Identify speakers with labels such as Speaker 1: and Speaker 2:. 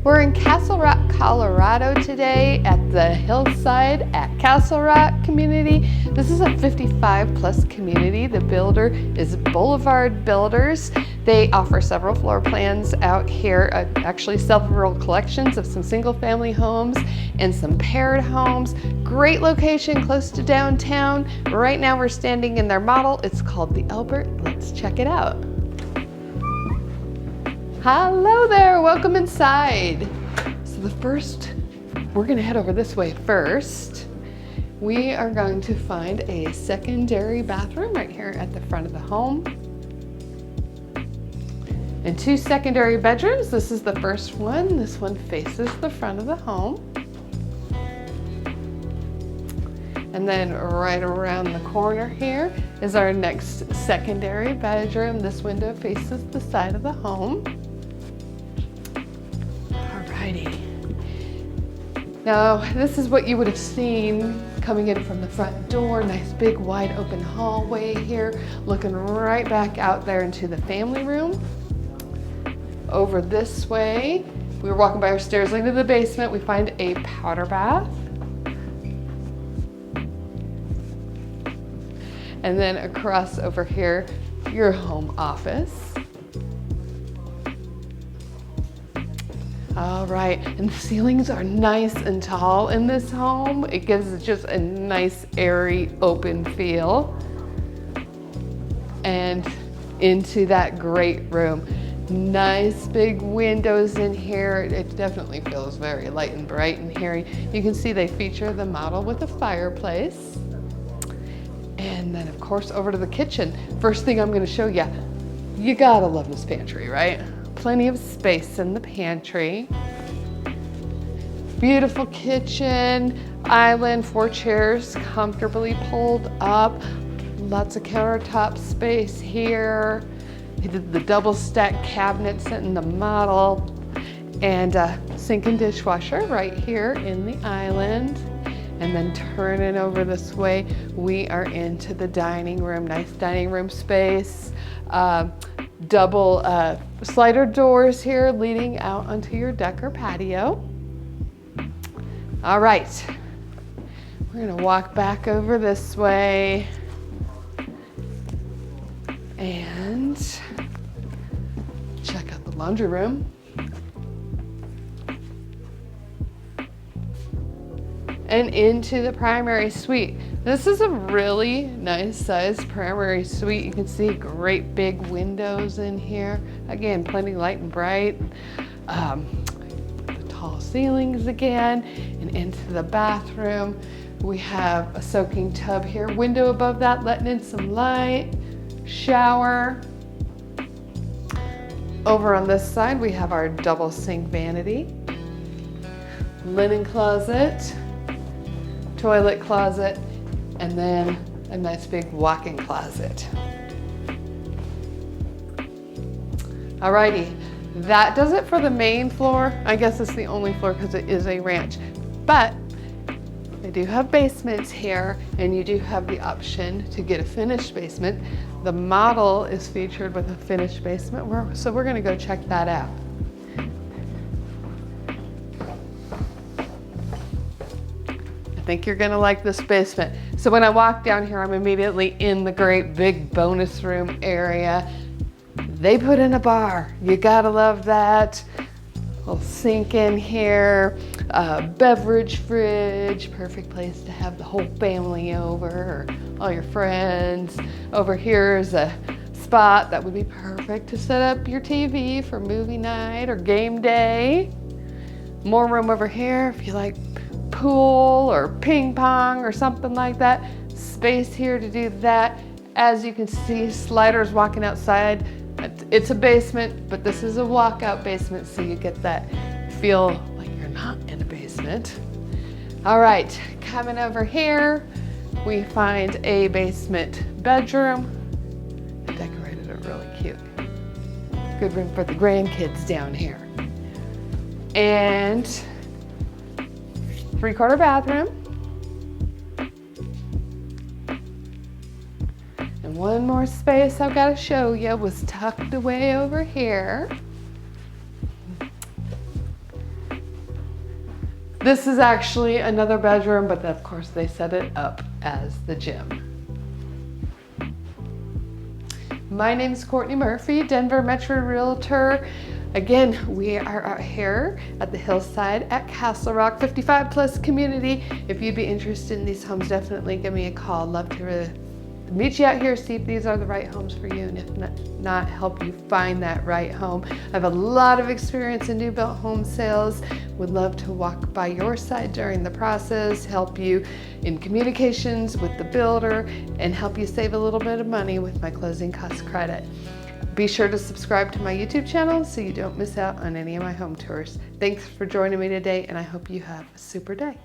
Speaker 1: We're in Castle Rock, Colorado today at the Hillside at Castle Rock community. This is a 55 plus community. The builder is Boulevard Builders. They offer several floor plans out here, actually several collections of some single family homes and some paired homes. Great location close to downtown. Right now we're standing in their model. It's called the Elbert. Let's check it out. Hello there, welcome inside. So we're gonna head over this way first. We are going to find a secondary bathroom right here at the front of the home. And two secondary bedrooms. This is the first one. This one faces the front of the home. And then right around the corner here is our next secondary bedroom. This window faces the side of the home. Now, this is what you would have seen coming in from the front door. Nice big wide open hallway here, looking right back out there into the family room. Over this way, we were walking by our stairs leading to the basement. We find a powder bath. And then across over here, your home office. All right, and the ceilings are nice and tall in this home. It gives it just a nice, airy, open feel. And into that great room. Nice big windows in here. It definitely feels very light and bright in here. You can see they feature the model with a fireplace. And then of course over to the kitchen. First thing I'm gonna show you, you gotta love this pantry, right? Plenty of space in the pantry. Beautiful kitchen, island, 4 chairs comfortably pulled up. Lots of countertop space here. They did the double stack cabinets in the model. And a sink and dishwasher right here in the island. And then turning over this way, we are into the dining room. Nice dining room space. Double slider doors here leading out onto your deck or patio. All right, we're gonna walk back over this way and check out the laundry room. And into the primary suite. This is a really nice sized primary suite. You can see great big windows in here. Again, plenty light and bright. The tall ceilings again. And into the bathroom, we have a soaking tub here. Window above that, letting in some light. Shower. Over on this side, we have our double sink vanity. Linen closet. Toilet closet, and then a nice big walk-in closet. Alrighty, that does it for the main floor. I guess it's the only floor because it is a ranch, but they do have basements here, and you do have the option to get a finished basement. The model is featured with a finished basement, so we're gonna go check that out. I think you're gonna like this basement. So when I walk down here, I'm immediately in the great big bonus room area. They put in a bar. You gotta love that. Little sink in here, beverage fridge, perfect place to have the whole family over or all your friends. Over here is a spot that would be perfect to set up your TV for movie night or game day. More room over here if you like pool or ping pong or something like that. Space here to do that. As you can see, sliders walking outside. It's a basement, but this is a walkout basement, so you get that feel like you're not in a basement. All right, coming over here, we find a basement bedroom. I decorated it really cute. Good room for the grandkids down here. And 3/4 bathroom. And one more space I've got to show you was tucked away over here. This is actually another bedroom, but of course they set it up as the gym. My name is Courtney Murphy, Denver Metro Realtor. Again, we are out here at the Hillside at Castle Rock, 55 plus community. If you'd be interested in these homes, definitely give me a call. Love to meet you out here, see if these are the right homes for you, and if not, help you find that right home. I have a lot of experience in new built home sales. Would love to walk by your side during the process, help you in communications with the builder, and help you save a little bit of money with my closing cost credit. Be sure to subscribe to my YouTube channel so you don't miss out on any of my home tours. Thanks for joining me today, and I hope you have a super day.